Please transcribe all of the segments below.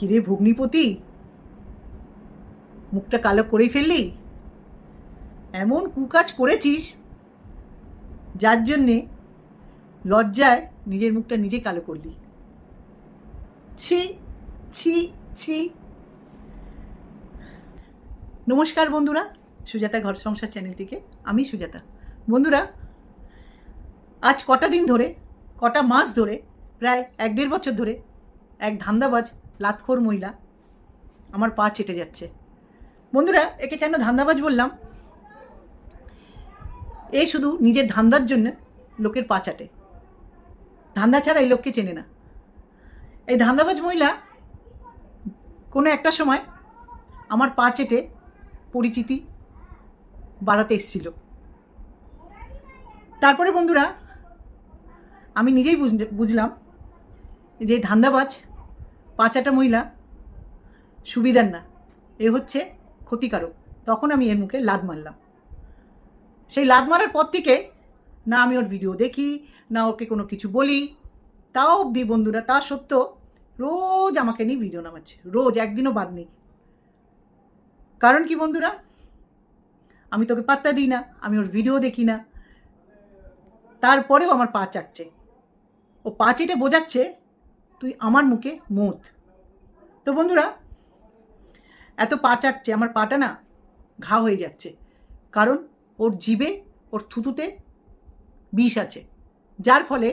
কিরে ভগ্নিপতি, মুখটা কালো করেই ফেললি? এমন কুকাজ করেছিস যার জন্যে লজ্জায় নিজের মুখটা নিজে কালো করলি। ছি ছি ছি। নমস্কার বন্ধুরা, সুজাতা ঘর সংসার চ্যানেল থেকে আমি সুজাতা। বন্ধুরা, আজ কটা মাস ধরে প্রায় 1-1.5 বছর ধরে এক ধান্দাবাজ লাতখোর মহিলা আমার পা চেটে যাচ্ছে। বন্ধুরা, একে কেন ধান্দাবাজ বললাম? এ শুধু নিজের ধান্দার জন্য লোকের পা চাটে, ধান্দা ছাড়া এই লোককে চেনে না। এই ধান্দাবাজ মহিলা কোনো একটা সময় আমার পা চেটে পরিচিতি বাড়াতে এসেছিল। তারপরে বন্ধুরা, আমি নিজেই বুঝলাম যে ধান্দাবাজ পা চাটা মহিলা সুবিধার না, এ হচ্ছে ক্ষতিকারক। তখন আমি এর মুখে লাদ মারলাম। সেই লাদ মারার পর থেকে না আমি ওর ভিডিও দেখি, না ওকে কোনো কিছু বলি। তাও অবধি বন্ধুরা, তা সত্ত্বেও রোজ আমাকে নিয়ে ভিডিও নামাচ্ছে, রোজ, একদিনও বাদ নেই। কারণ কি বন্ধুরা? আমি তোকে পাত্তা দিই না, আমি ওর ভিডিও দেখি না, তারপরেও আমার পা চাটছে। ও পা চেটে বোঝাচ্ছে তুই আমার মুখে মদ। তো বন্ধুরা, এত পা চাটছে, আমার পাটা না ঘা হয়ে যাচ্ছে। কারণ ওর জিভে, ওর থুতুতে বিষ আছে, যার ফলে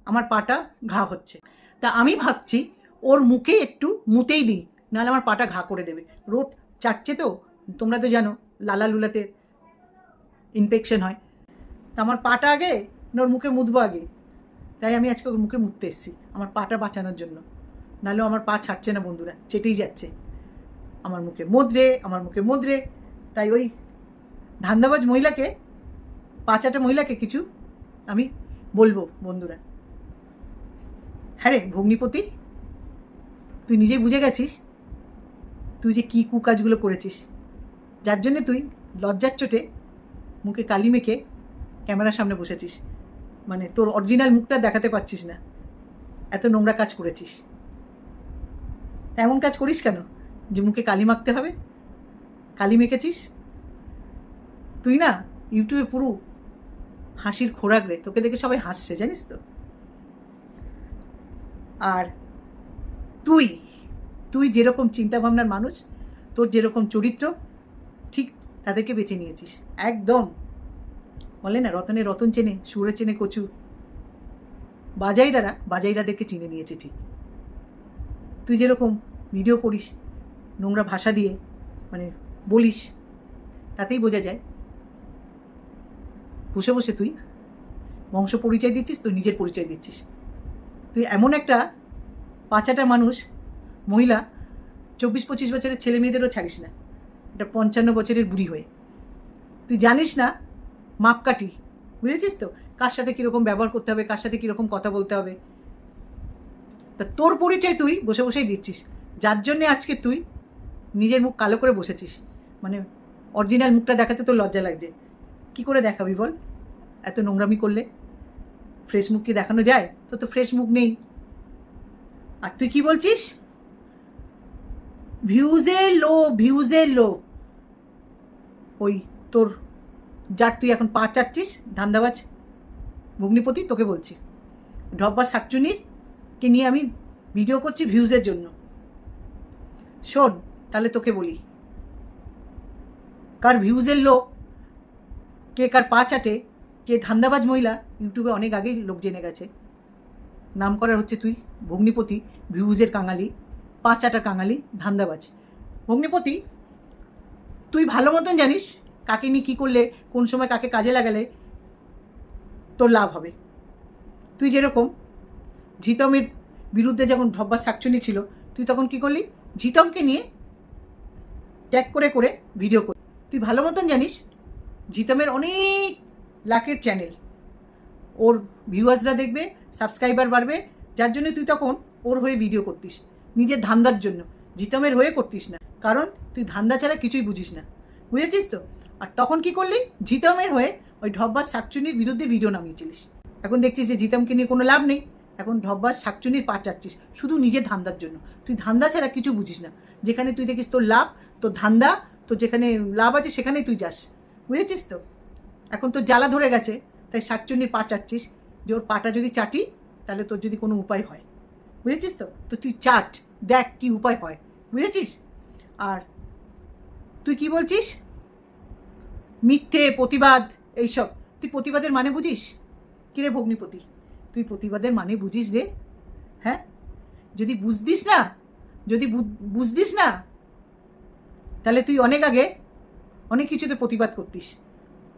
আমার পাটা ঘা হচ্ছে। তা আমি ভাবছি ওর মুখে একটু মুতেই দিই, নাহলে আমার পাটা ঘা করে দেবে। রোড চাটছে তো, তোমরা তো জানো লালা লুলাতে ইনফেকশন হয়। তা আমার পাটা আগে না ওর মুখে মুতবো আগে? তাই আমি আজকে ওর মুখে মুততে এসেছি আমার পাটা বাঁচানোর জন্য। নাহলেও আমার পা ছাড়ছে না বন্ধুরা, চেটেই যাচ্ছে আমার মুখে মদ্রে। তাই ওই ধান্দাবাজ মহিলাকে, পাচাটা মহিলাকে কিছু আমি বলবো বন্ধুরা। হ্যাঁ রে ভগ্নিপতি, তুই নিজেই বুঝে গেছিস তুই যে কী কুকাজগুলো করেছিস, যার জন্যে তুই লজ্জার চোটে মুখে কালি মেখে ক্যামেরার সামনে বসেছিস। মানে তোর অরিজিনাল মুখটা দেখাতে পারছিস না, এত নোংরা কাজ করেছিস। এমন কাজ করিস কেন যে মুখে কালি মাখতে হবে? কালি মেখেছিস তুই না, ইউটিউবে পুরো হাসির খোরাক রে, তোকে দেখে সবাই হাসছে জানিস তো। আর তুই যেরকম চিন্তাভাবনার মানুষ, তোর যেরকম চরিত্র, ঠিক তাদেরকে বেছে নিয়েছিস একদম। বলে না, রতনে রতন চেনে, সুরে চেনে কচু। বাজাইরাদেরকে চিনে নিয়েছে ঠিক। তুই যেরকম ভিডিও করিস নোংরা ভাষা দিয়ে, মানে বলিস, তাতেই বোঝা যায় বসে বসে তুই বংশ পরিচয় দিচ্ছিস, তুই নিজের পরিচয় দিচ্ছিস। তুই এমন একটা পাচাটা মানুষ, মহিলা, 24-25 বছরের ছেলে মেয়েদেরও ছাড়িস না, এটা 55 বছরের বুড়ি হয়ে। তুই জানিস না মাপকাঠি, বুঝেছিস তো, কার সাথে কীরকম ব্যবহার করতে হবে, কার সাথে কীরকম কথা বলতে হবে। তা তোর পরিচয় তুই বসে বসেই দিচ্ছিস, যার জন্যে আজকে তুই নিজের মুখ কালো করে বসেছিস। মানে অরিজিনাল মুখটা দেখাতে তোর লজ্জা লাগছে। কি করে দেখাবি বল? এত নোংরামি করলে ফ্রেশ মুখ কি দেখানো যায়? তোর তো ফ্রেশ মুখ নেই। আর তুই কি বলছিস? ভিউজে লো। ওই তোর, যার তুই এখন পা চাটছিস, ধান্দাবাজ ভগ্নিপতি, তোকে বলছি, ঢব্বা শাকচুনিকে নিয়ে আমি ভিডিও করছি ভিউজের জন্য। শোন তাহলে তোকে বলি, কার ভিউজের লোক, কে কার পা চাটে, কে ধান্দাবাজ মহিলা, ইউটিউবে অনেক আগেই লোক জেনে গেছে। নাম করার হচ্ছে তুই ভগ্নিপতি, ভিউজের কাঙালি, পা চাটা কাঙালি, ধান্দাবাজ। ভগ্নিপতি, তুই ভালো মতন জানিস কাকে নিয়ে কী করলে, কোন সময় কাকে কাজে লাগালে তোর লাভ হবে। তুই যেরকম ঝিতমের বিরুদ্ধে যখন ঢব্বা শাকচুনি ছিল, তুই তখন কি করলি? ঝিতমকে নিয়ে ট্যাগ করে করে ভিডিও করলি। তুই ভালো মতন জানিস ঝিতমের অনেক লাখের চ্যানেল, ওর ভিউয়ার্সরা দেখবে, সাবস্ক্রাইবার বাড়বে, যার জন্য তুই তখন ওর হয়ে ভিডিও করতিস, নিজের ধান্দার জন্য। ঝিতমের হয়ে করতিস না, কারণ তুই ধান্দা ছাড়া কিছুই বুঝিস না, বুঝেছিস তো। আর তখন কি করলি? ঝিতমের হয়ে ওই ঢব্বা শাকচুনির বিরুদ্ধে ভিডিও নামিয়েছিলিস। এখন দেখছিস যে ঝিতমকে নিয়ে কোনো লাভ নেই, এখন ঢব্বাস শাকচুনির পা চাচ্ছিস শুধু নিজের ধান্দার জন্য। তুই ধান্দা ছাড়া কিছু বুঝিস না। যেখানে তুই দেখিস তোর লাভ, তোর ধান্দা, তোর যেখানে লাভ আছে সেখানেই তুই যাস, বুঝেছিস তো? এখন তোর জ্বালা ধরে গেছে, তাই শাকচুনির পা চাচ্ছিস যে ওর পাটা যদি চাটি তাহলে তোর যদি কোনো উপায় হয়, বুঝেছিস তো? তো তুই চাট, দেখ কি উপায় হয়, বুঝেছিস? আর তুই কি বলছিস মিথ্যে প্রতিবাদ এইসব, তুই প্রতিবাদের মানে বুঝিস? কিরে ভগ্নিপতি, তুই প্রতিবাদের মানে বুঝিস রে? হ্যাঁ, যদি বুঝদিস না, যদি বুঝদিস না তাহলে তুই অনেক আগে অনেক কিছুতে প্রতিবাদ করতিস।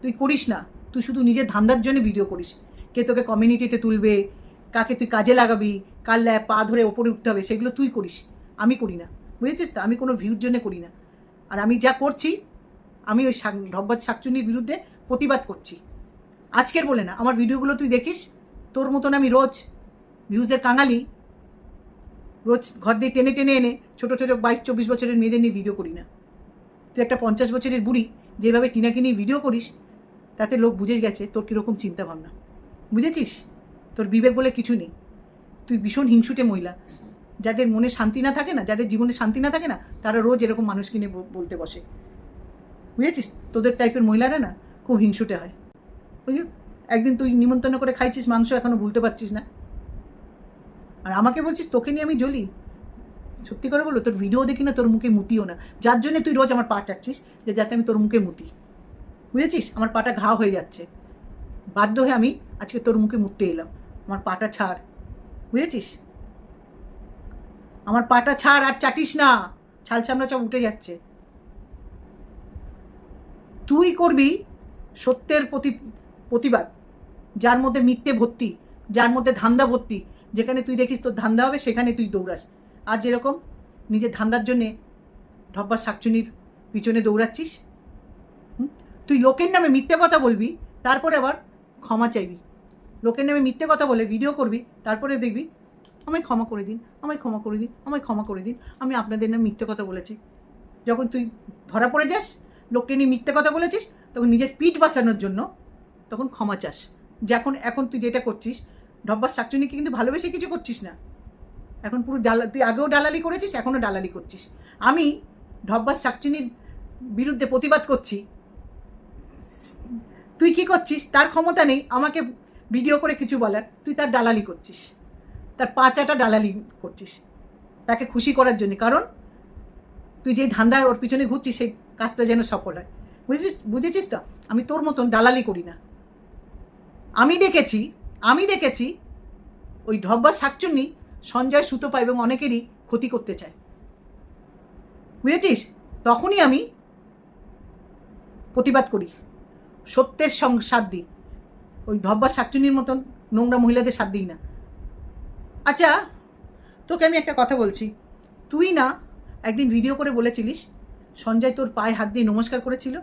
তুই করিস না, তুই শুধু নিজের ধান্দার জন্য ভিডিও করিস। কে তোকে কমিউনিটিতে তুলবে, কাকে তুই কাজে লাগাবি, কার পা ধরে ওপরে উঠতে হবে, সেগুলো তুই করিস, আমি করি না, বুঝেছিস তো? আমি কোনো ভিউর জন্য করি না। আর আমি যা করছি, আমি ওই ঢব্বাস শাকচুনির বিরুদ্ধে প্রতিবাদ করছি। আজকের বলে না, আমার ভিডিওগুলো তুই দেখিস, তোর মতন আমি রোজ ভিউজের কাঙালি রোজ ঘর দিয়ে টেনে টেনে এনে ছোটো ছোটো 22-24 বছরের মেয়েদের নিয়ে ভিডিও করি না। তুই একটা 50 বছরের বুড়ি যেভাবে টিনাকে নিয়ে ভিডিও করিস, তাতে লোক বুঝে গেছে তোর কীরকম চিন্তাভাবনা, বুঝেছিস? তোর বিবেক বলে কিছু নেই। তুই ভীষণ হিংসুটে মহিলা। যাদের মনে শান্তি না থাকে না, যাদের জীবনে শান্তি না থাকে না, তারা রোজ এরকম মানুষকে নিয়ে বলতে বসে, বুঝেছিস? তোদের টাইপের মহিলারা না খুব হিংসুটে হয়। ওই একদিন তুই নিমন্ত্রণ করে খাইছিস মাংস, এখনো ভুলতে পারছিস না, আর আমাকে বলছিস তোকে নিয়ে আমি জ্বলি? সত্যি করে বলো, তোর ভিডিও দেখি না, তোর মুখে মুতিও না, যার জন্য তুই রোজ আমার পা চাচ্ছিস যে যাতে আমি তোর মুখে মুতি, বুঝেছিস? আমার পাটা ঘা হয়ে যাচ্ছে, বাধ্য হয়ে আমি আজকে তোর মুখে মুততে এলাম। আমার পাটা ছাড়, বুঝেছিস? আমার পাটা ছাড়, আর চাটিস না, ছাল চামড়া সব উঠে যাচ্ছে। তুই করবি সত্যের প্রতিবাদ, যার মধ্যে মিথ্যে ভর্তি, যার মধ্যে ধান্দা ভর্তি। যেখানে তুই দেখিস তোর ধান্দা হবে সেখানে তুই দৌড়াস। আর যেরকম নিজের ধান্দার জন্যে ঢব্বাস শাকচুনির পিছনে দৌড়াচ্ছিস। তুই লোকের নামে মিথ্যে কথা বলবি, তারপরে আবার ক্ষমা চাইবি। লোকের নামে মিথ্যে কথা বলে ভিডিও করবি, তারপরে দেখবি আমায় ক্ষমা করে দিন, আমায় ক্ষমা করে দিন, আমায় ক্ষমা করে দিন, আমি আপনাদের নামে মিথ্যে কথা বলেছি। যখন তুই ধরা পড়ে যাস লোককে নিয়ে মিথ্যে কথা বলেছিস, তখন নিজের পিঠ বাঁচানোর জন্য তখন ক্ষমা চাস। যে এখন তুই যেটা করছিস, ঢব্বাস শাকচুনিকে কিন্তু ভালোবেসে কিছু করছিস না। এখন পুরো তুই আগেও দালালি করেছিস, এখনও দালালি করছিস। আমি ঢব্বাস শাকচুনির বিরুদ্ধে প্রতিবাদ করছি, তুই কি করছিস? তার ক্ষমতা নেই আমাকে ভিডিও করে কিছু বলার, তুই তার দালালি করছিস, তার পাচাটা দালালি করছিস তাকে খুশি করার জন্য। কারণ তুই যে ধান্দায় ওর পিছনে ঘুরছিস সেই কাজটা যেন সফল হয়, বুঝেছিস তো? আমি তোর মতন দালালি করি না। আমি দেখেছি ওই ঢব্বাস শাকচুন্নি সঞ্জয় সুতপা এবং অনেকেরই ক্ষতি করতে চায়, বুঝেছিস? তখনই আমি প্রতিবাদ করি, সত্যের সাথ দিই। ওই ঢব্বাস শাকচুন্নির মতন নোংরা মহিলাদের সাথ দিই না। আচ্ছা, তোকে আমি একটা কথা বলছি, তুই না একদিন ভিডিও করে বলেছিলিস সঞ্জয় তোর পায়ে হাত দিয়ে নমস্কার করেছিল,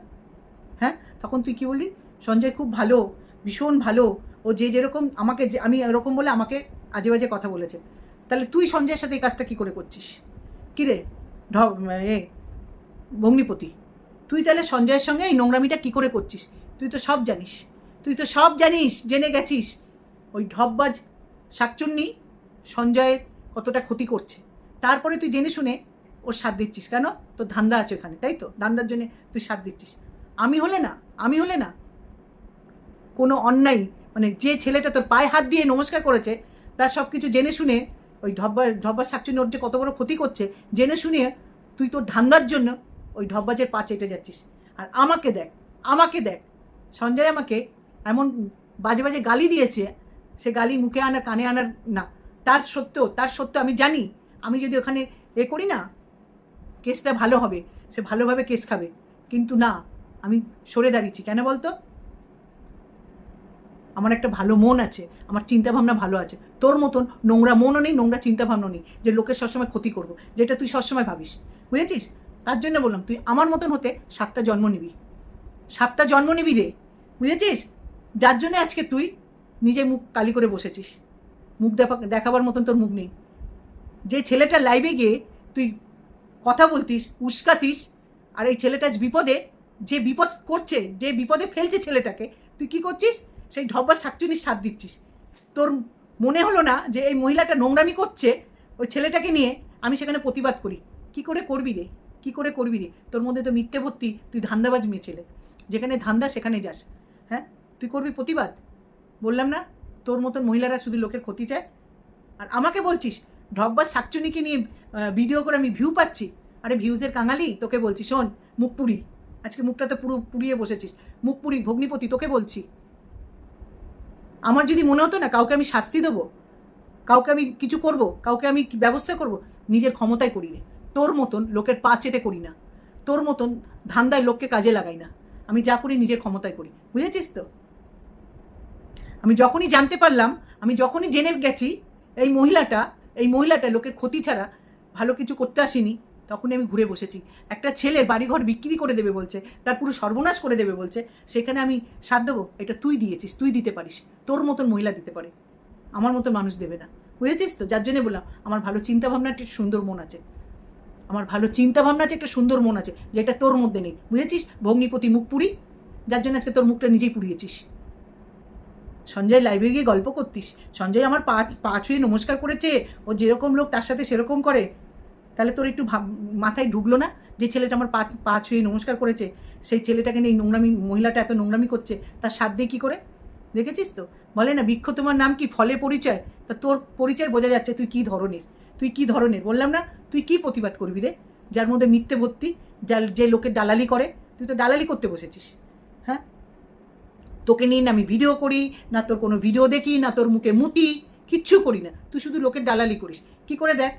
হ্যাঁ? তখন তুই কি বললি? সঞ্জয় খুব ভালো, ভীষণ ভালো, ও যেরকম আমাকে, আমি এরকম বলে আমাকে আজে বাজে কথা বলেছে। তাহলে তুই সঞ্জয়ের সাথে এই কাজটা কী করে করছিস? কী রে ভগ্নিপতি, তুই তাহলে সঞ্জয়ের সঙ্গে এই নোংরামিটা কী করে করছিস? তুই তো সব জানিস, জেনে গেছিস ওই ঢব্বাজ শাকচুন্নি সঞ্জয়ের কতটা ক্ষতি করছে, তারপরে তুই জেনে শুনে ওর সাথ দিচ্ছিস কেন? তোর ধান্দা আছে ওখানে, তাই তো? ধান্দার জন্য তুই সাথ দিচ্ছিস। আমি হলে না কোনো অন্যায়, মানে যে ছেলেটা তোর পায়ে হাত দিয়ে নমস্কার করেছে তার সব কিছু জেনে শুনে ওই ঢব্বাস শাকচুন্নি ওর যে কত বড় ক্ষতি করছে জেনে শুনে তুই তোর ধান্দার জন্য ওই ঢব্বাজের পা চেটে যাচ্ছিস। আর আমাকে দেখ সঞ্জয় আমাকে এমন বাজে বাজে গালি দিয়েছে, সে গালি মুখে আনার কানে আনার না, তার সত্ত্বেও আমি জানি আমি যদি ওখানে করি না কেসটা ভালো হবে, সে ভালোভাবে কেস খাবে, কিন্তু না, আমি সরে দাঁড়িয়েছি। কেন বলতো? আমার একটা ভালো মন আছে, আমার চিন্তাভাবনা ভালো আছে। তোর মতন নোংরা মনও নেই, নোংরা চিন্তাভাবনা নেই যে লোকের সবসময় ক্ষতি করবো, যেটা তুই সবসময় ভাবিস, বুঝেছিস? তার জন্য বললাম তুই আমার মতন হতে 7টা জন্ম নিবি রে, বুঝেছিস? যার জন্য আজকে তুই নিজে মুখ কালি করে বসেছিস, মুখ দেখাবার মতন তোর মুখ নেই। যে ছেলেটা লাইভে গিয়ে তুই কথা বলতিস, উস্কাতিস, আর এই ছেলেটা বিপদে, যে বিপদ করছে, যে বিপদে ফেলছে ছেলেটাকে, তুই কি করছিস? সেই ঢব্বাস শাকচুনির সাথ দিচ্ছিস। তোর মনে হলো না যে এই মহিলাটা নোংরামি করছে ওই ছেলেটাকে নিয়ে আমি সেখানে প্রতিবাদ করি। কি করে করবি রে, কি করে করবি রে? তোর মধ্যে তো মিথ্যে ভর্তি, তুই ধান্দাবাজ মেয়ে ছেলে, যেখানে ধান্দা সেখানে যাস। হ্যাঁ, তুই করবি প্রতিবাদ? বললাম না তোর মতন মহিলারা শুধু লোকের ক্ষতি চায়। আর আমাকে বলছিস ঢকবাজ শাকচুনিকে নিয়ে ভিডিও করে আমি ভিউ পাচ্ছি। আরে ভিউজের কাঙালি, তোকে বলছি শোন, মুখ পুরি, আজকে মুখটা তো পুরো পুড়িয়ে বসেছিস, মুখ পুরি ভগ্নিপতি, তোকে বলছি। আমার যদি মনে হতো না কাউকে আমি শাস্তি দেবো, কাউকে আমি কিছু করব, কাউকে আমি ব্যবস্থা করব, নিজের ক্ষমতায় করি রে। তোর মতন লোকের পা চেটে করি না, তোর মতন ধান্দায় লোককে কাজে লাগাই না। আমি যা করি নিজের ক্ষমতায় করি, বুঝেছিস তো? আমি যখনই জানতে পারলাম, আমি যখনই জেনে গেছি এই মহিলাটা লোকের ক্ষতি ছাড়া ভালো কিছু করতে আসেনি, তখনই আমি ঘুরে বসেছি। একটা ছেলের বাড়িঘর বিক্রি করে দেবে বলছে, তার পুরো সর্বনাশ করে দেবে বলছে, সেখানে আমি সাথ দেবো? এটা তুই দিয়েছিস, তুই দিতে পারিস, তোর মতন মহিলা দিতে পারে, আমার মতন মানুষ দেবে না, বুঝেছিস তো? যার জন্যে বললাম আমার ভালো চিন্তাভাবনা, একটা সুন্দর মন আছে, আমার ভালো চিন্তাভাবনা আছে, একটা সুন্দর মন আছে, যেটা তোর মধ্যে নেই, বুঝেছিস? ভগ্নিপতি মুখ পুরি, যার জন্য আজকে তোর মুখটা নিজেই পুড়িয়েছিস। সঞ্জয় লাইভে গিয়ে গল্প করতিস, সঞ্জয় আমার পা ছুঁয়ে নমস্কার করেছে, ও যেরকম লোক তার সাথে সেরকম করে, তাহলে তোর একটু মাথায় ঢুকলো না যে ছেলেটা আমার পা ছুঁয়ে নমস্কার করেছে, সেই ছেলেটাকে নিয়ে নোংরামি, মহিলাটা এত নোংরামি করছে, তার সাথ দিয়ে কী করে? দেখেছিস তো? বলে না বৃক্ষ তোমার নাম কি, ফলে পরিচয়। তা তোর পরিচয় বোঝা যাচ্ছে তুই কী ধরনের, তুই কী ধরনের। বললাম না তুই কী প্রতিবাদ করবি রে, যার মধ্যে মিথ্যে ভর্তি, যে লোকের দালালি করে, তুই তো দালালি করতে বসেছিস। হ্যাঁ, তোকে নিয়ে না আমি ভিডিও করি না, তোর কোনো ভিডিও দেখি না, তোর মুখে মুতি, কিচ্ছু করি না, তুই শুধু লোকের দালালি করিস। কি করে দেখ,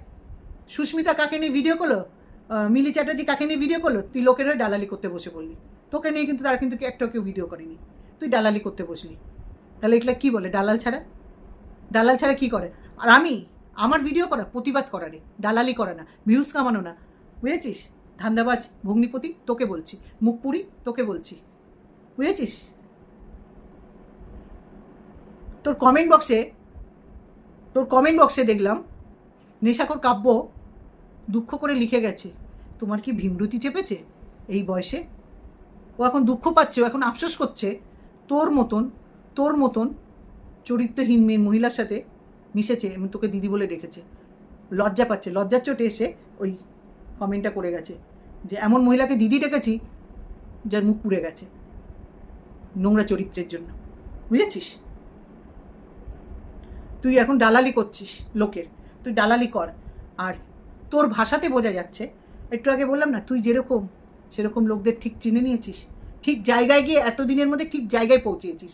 সুস্মিতা কাকে নিয়ে ভিডিও করলো, মিলি চ্যাটার্জি কাকে নিয়ে ভিডিও করলো, তুই লোকের হয়ে দালালি করতে বসে পড়লি। তোকে নিয়ে কিন্তু তারা কিন্তু একটাও কেউ ভিডিও করেনি, তুই দালালি করতে বসলি। তাহলে এগুলা কী বলে, দালাল ছাড়া কী করে? আর আমার ভিডিও করা প্রতিবাদ করা রে, দালালি করা না, ভিউজ কামানো না, বুঝেছিস? ধান্দাবাজ ভগ্নিপতি তোকে বলছি, মুখ পুরি তোকে বলছি, বুঝেছিস? তোর কমেন্ট বক্সে দেখলাম নেশাখোর কাব্য দুঃখ করে লিখে গেছে, তোমার কি ভীমরতি চেপেছে এই বয়সে? ও এখন দুঃখ পাচ্ছে, ও এখন আফসোস করছে তোর মতন চরিত্রহীন মেয়ে মহিলার সাথে মিশেছে এবং তোকে দিদি বলে ডেকেছে। লজ্জা পাচ্ছে, লজ্জার চোটে এসে ওই কমেন্টটা করে গেছে যে এমন মহিলাকে দিদি ডেকেছি যার মুখ পুড়ে গেছে নোংরা চরিত্রের জন্য, বুঝেছিস? তুই এখন দালালি করছিস লোকের, তুই দালালি কর। আর তোর ভাষাতে বোঝা যাচ্ছে, একটু আগে বললাম না তুই যেরকম সেরকম লোকদের ঠিক চিনে নিয়েছিস, ঠিক জায়গায় গিয়ে এতদিনের মধ্যে ঠিক জায়গায় পৌঁছেছিস।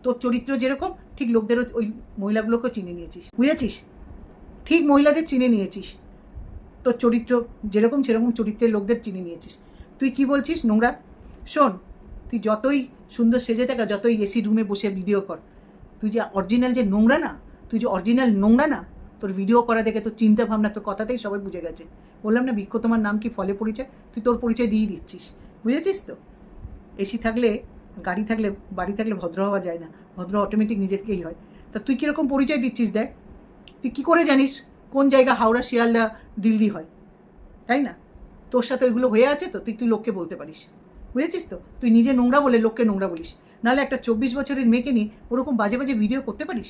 তোর চরিত্র যেরকম ঠিক লোকদেরও, ওই মহিলাগুলোকেও চিনে নিয়েছিস, বুঝেছিস? ঠিক মহিলাদের চিনে নিয়েছিস, তোর চরিত্র যেরকম সেরকম চরিত্রের লোকদের চিনে নিয়েছিস। তুই কি বলছিস নোংরা? শোন, তুই যতই সুন্দর সেজে থাকা, যতই এসি রুমে বসে ভিডিও কর, তুই যে অরিজিনাল যে নোংরা না, তোর ভিডিও করা দেখে তোর চিন্তা ভাবনা, তোর কথাতেই সবাই বুঝে গেছে। বললাম না বৃক্ষ তোমার নাম কি, ফলে পরিচয়, তুই তোর পরিচয় দিয়ে দিচ্ছিস, বুঝেছিস তো? এসি থাকলে, গাড়ি থাকলে, বাড়ি থাকলে ভদ্র হওয়া যায় না, ভদ্র অটোমেটিক নিজেকেই হয়। তা তুই কীরকম পরিচয় দিচ্ছিস দেখ, তুই কী করে জানিস কোন জায়গা হাওড়া, শিয়ালদা, দিল্লি হয়, তাই না? তোর সাথে ওইগুলো হয়ে আছে তো তুই লোককে বলতে পারিস, বুঝেছিস তো? তুই নিজে নোংরা বলে লোককে নোংরা বলিস, নাহলে একটা 24 বছরের মেয়েকে নিয়ে ওরকম বাজে বাজে ভিডিও করতে পারিস?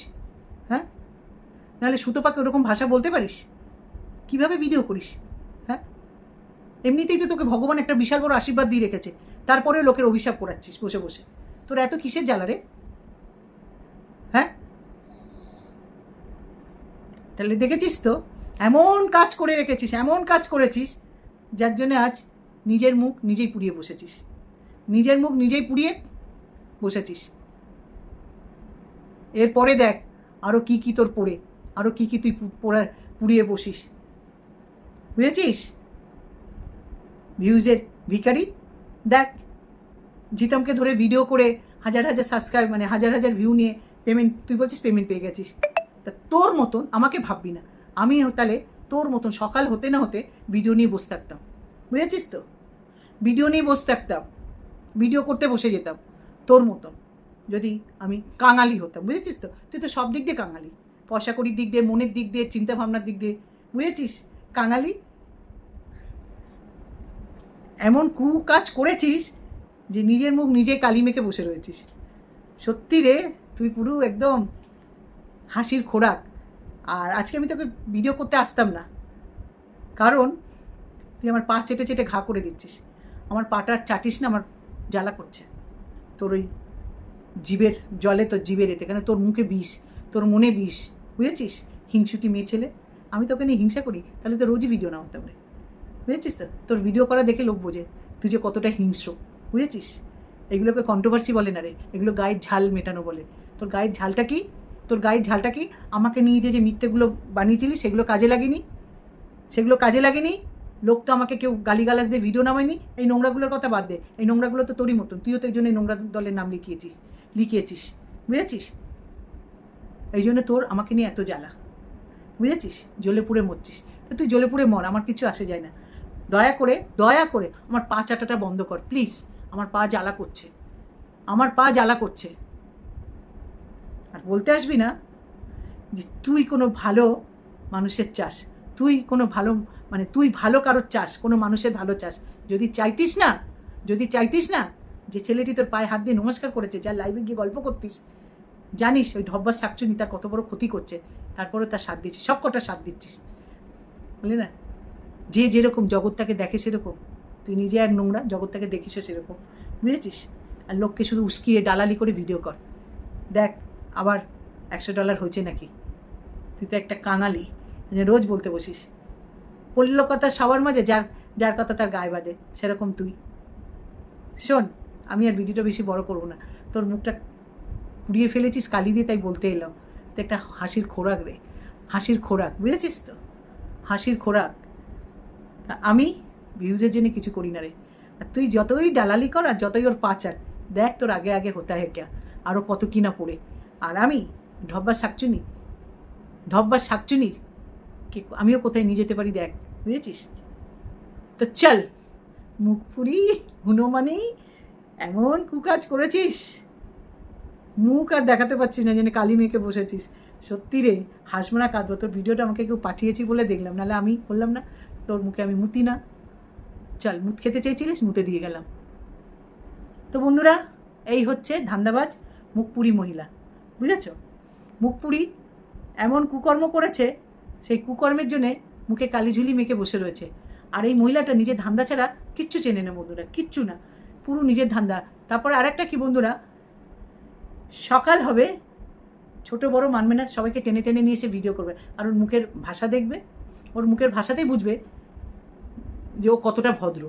হ্যাঁ, নাহলে সুতোপাকে ওরকম ভাষা বলতে পারিস? কিভাবে ভিডিও করিস? হ্যাঁ, এমনিতেই তো তোকে ভগবান একটা বিশাল বড় আশীর্বাদ দিয়ে রেখেছে, তারপরে লোকের অভিশাপ করাচ্ছিস বসে বসে। তোর এত কিসের জ্বালা রে? হ্যাঁ, তাহলে দেখেছিস তো এমন কাজ করে রেখেছিস, এমন কাজ করেছিস, যার জন্য আজ নিজের মুখ নিজেই পুড়িয়ে বসেছিস, নিজের মুখ নিজেই পুড়িয়ে বসেছিস। এরপরে দেখ আরও কী কী তোর পড়ে, আরও কী কী তুই পুড়িয়ে বসিস, বুঝেছিস? ভিউজের ভিখারি। দেখ জিতমকে ধরে ভিডিও করে হাজার হাজার সাবস্ক্রাইব, মানে হাজার হাজার ভিউ নিয়ে পেমেন্ট, তুই বলছিস পেমেন্ট পেয়ে গেছিস। তা তোর মতন আমাকে ভাববি না, আমি তাহলে তোর মতন সকাল হতে না হতে ভিডিও নিয়ে বসে থাকতাম, বুঝেছিস তো? ভিডিও নিয়ে বসে থাকতাম, ভিডিও করতে বসে যেতাম তোর মতন, যদি আমি কাঙালি হতাম, বুঝেছিস তো? তুই তো সব দিক দিয়ে কাঙালি, পয়সা কড়ির দিক দিয়ে, মনের দিক দিয়ে, চিন্তাভাবনার দিক দিয়ে, বুঝেছিস? কাঙালি। এমন কাজ করেছিস যে নিজের মুখ নিজে কালি মেখে বসে রয়েছিস। সত্যি রে, তুই পুরো একদম হাসির খোরাক। আর আজকে আমি তোকে ভিডিও করতে আসতাম না, কারণ তুই আমার পা চেটে চেটে ঘা করে দিচ্ছিস। আমার পাটা চাটিস না, আমার জ্বালা করছে। তোর ওই জীবের জলে, তোর জীবের এতে, কেন তোর মুখে বিষ, তোর মনে বিষ, বুঝেছিস? হিংসুটি মেয়ে ছেলে। আমি তোকে নিয়ে হিংসা করি, তাহলে তো রোজই ভিডিও না হতে পারে, বুঝেছিস? তো তোর ভিডিও করা দেখে লোক বোঝে তুই যে কতটা হিংস্র, বুঝেছিস? এগুলোকে কন্ট্রোভার্সি বলে না রে, এগুলো গায়ের ঝাল মেটানো বলে। তোর গায়ের ঝালটা কি? তোর গায়ের ঝালটা কি? আমাকে নিয়ে যে মিথ্যেগুলো বানিয়েছিলি সেগুলো কাজে লাগেনি, সেগুলো কাজে লাগেনি। লোক তো আমাকে কেউ গালিগালাজ দিয়ে ভিডিও নামায়নি। এই নোংরাগুলোর কথা বাদ দে, এই নোংরাগুলো তো তোরই মতন, তুইও তো এই জন্য এই নোংরা দলের নাম লিখিয়েছিস, বুঝেছিস? এই জন্য তোর আমাকে নিয়ে এত জ্বালা, বুঝেছিস? জ্বলে পুড়ে মরছিস। তো তুই জ্বলে পুড়ে মর, আমার কিছু আসে যায় না। দয়া করে আমার পা চাটাটা বন্ধ কর প্লিজ। আমার পা জ্বালা করছে, আমার পা জ্বালা করছে। আর বলতে আসবি না যে তুই কোনো ভালো মানুষের চাস, তুই কোনো ভালো, মানে তুই ভালো কারোর চাস, কোনো মানুষের ভালো চাস। যদি চাইতিস না যে ছেলেটি তোর পায়ে হাত দিয়ে নমস্কার করেছে, যার লাইভে গিয়ে গল্প করতিস, জানিস ওই ঢব্বার শাকচুনি তার কত বড় ক্ষতি করছে, তারপরে তার সাথ দিচ্ছিস, সব কটা সাথ দিচ্ছিস, বলে না? যে যেরকম জগৎটাকে দেখে সেরকম, তুই নিজে এক নোংরা, জগৎটাকে দেখিস সেরকম, বুঝেছিস? আর লোককে শুধু উস্কিয়ে দালালি করে ভিডিও কর। দেখ আবার $100 হয়েছে নাকি। তুই তো একটা কাঙালি, রোজ বলতে বসিস পড়ল কথা সবার মাঝে, যার কথা তার গায়ে বাঁধে, সেরকম তুই। শোন, আমি আর ভিডিওটা বেশি বড় করবো না। তোর মুখটা পুড়িয়ে ফেলেছিস কালি দিয়ে, তাই বলতে এলাম। তো একটা হাসির খোরাক রে, হাসির খোরাক, বুঝেছিস তো? হাসির খোরাক। আমি ভিউজের জন্য কিছু করি না রে। আর তুই যতই দালালি কর আর যতই ওর পাচার, দেখ তোর আগে আগে হতে হয় ক্যা, আরও কত কিনা পড়ে। আর আমি ঢব্বার শাকচুনির কি আমিও কোথায় নিয়ে যেতে পারি দেখ, বুঝেছিস? তো চল, মুখ পুরি হুনুমানি এমন কুকাজ করেছিস, মুখ আর দেখাতে পারছিস না, যেন কালী মেয়েকে বসেছিস। সত্যি রে, হাসবো না কাঁদবো। তোর ভিডিওটা আমাকে কেউ পাঠিয়েছি বলে দেখলাম, নাহলে আমি বললাম না তোর মুখে আমি মুতি না। চল, মুত খেতে চেয়েছিলিস, মুতে দিয়ে গেলাম। তো বন্ধুরা, এই হচ্ছে ধান্দাবাজ মুখপুরি মহিলা, বুঝেছ? মুখপুরি এমন কুকর্ম করেছে, সেই কুকর্মের জন্যে মুখে কালিঝুলি মেখে বসে রয়েছে। আর এই মহিলাটা নিজের ধান্দা ছাড়া কিচ্ছু চেনে না বন্ধুরা, কিচ্ছু না, পুরো নিজের ধান্দা। তারপরে আর একটা কি বন্ধুরা, সকাল হবে, ছোট বড় মানবে না, সবাইকে টেনে টেনে নিয়ে এসে ভিডিও করবে। আর ওর মুখের ভাষা দেখবে, ওর মুখের ভাষাতেই বুঝবে যে ও কতটা ভদ্র,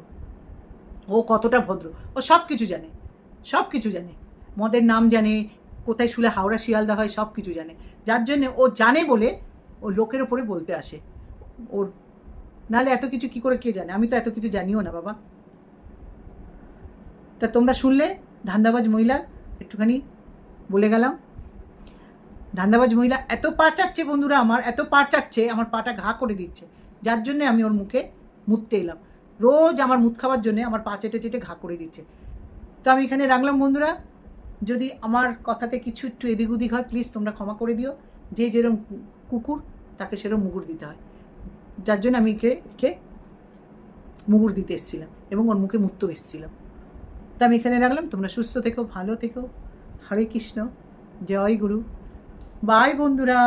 ও সব কিছু জানে, মদের নাম জানে, কোথায় শুলে হাওড়া শিয়ালদা হয়, সব কিছু জানে। যার জন্যে ও জানে বলে ও লোকের ওপরে বলতে আসে। ওর নাহলে এত কিছু কি করে কে জানে? আমি তো এত কিছু জানিও না বাবা। তা তোমরা শুনলে ধান্দাবাজ মহিলার একটুখানি বলে গেলাম। ধান্দাবাজ মহিলা এত পা চাচ্ছে বন্ধুরা, আমার এত পা চাচ্ছে, আমার পাটা ঘা করে দিচ্ছে, যার জন্যে আমি ওর মুখে মুততে এলাম। রোজ আমার মুত খাওয়ার জন্যে আমার পা চেটে চেটে ঘা করে দিচ্ছে। তো আমি এখানে রাখলাম বন্ধুরা। যদি আমার কথাতে কিছু একটু এদিক ওদিক হয়, প্লিজ তোমরা ক্ষমা করে দিও। যে যেরকম কুকুর তাকে সেরকম মুগুর দিতে হয়, যার জন্য আমি একে মুগুর দিতে এসেছিলাম এবং ওর মুখে মুততেও এসেছিলাম। তো আমি এখানে রাখলাম। তোমরা সুস্থ থেকো, ভালো থেকো। হরে কৃষ্ণ, জয় গুরু, বাই বন্ধুরা।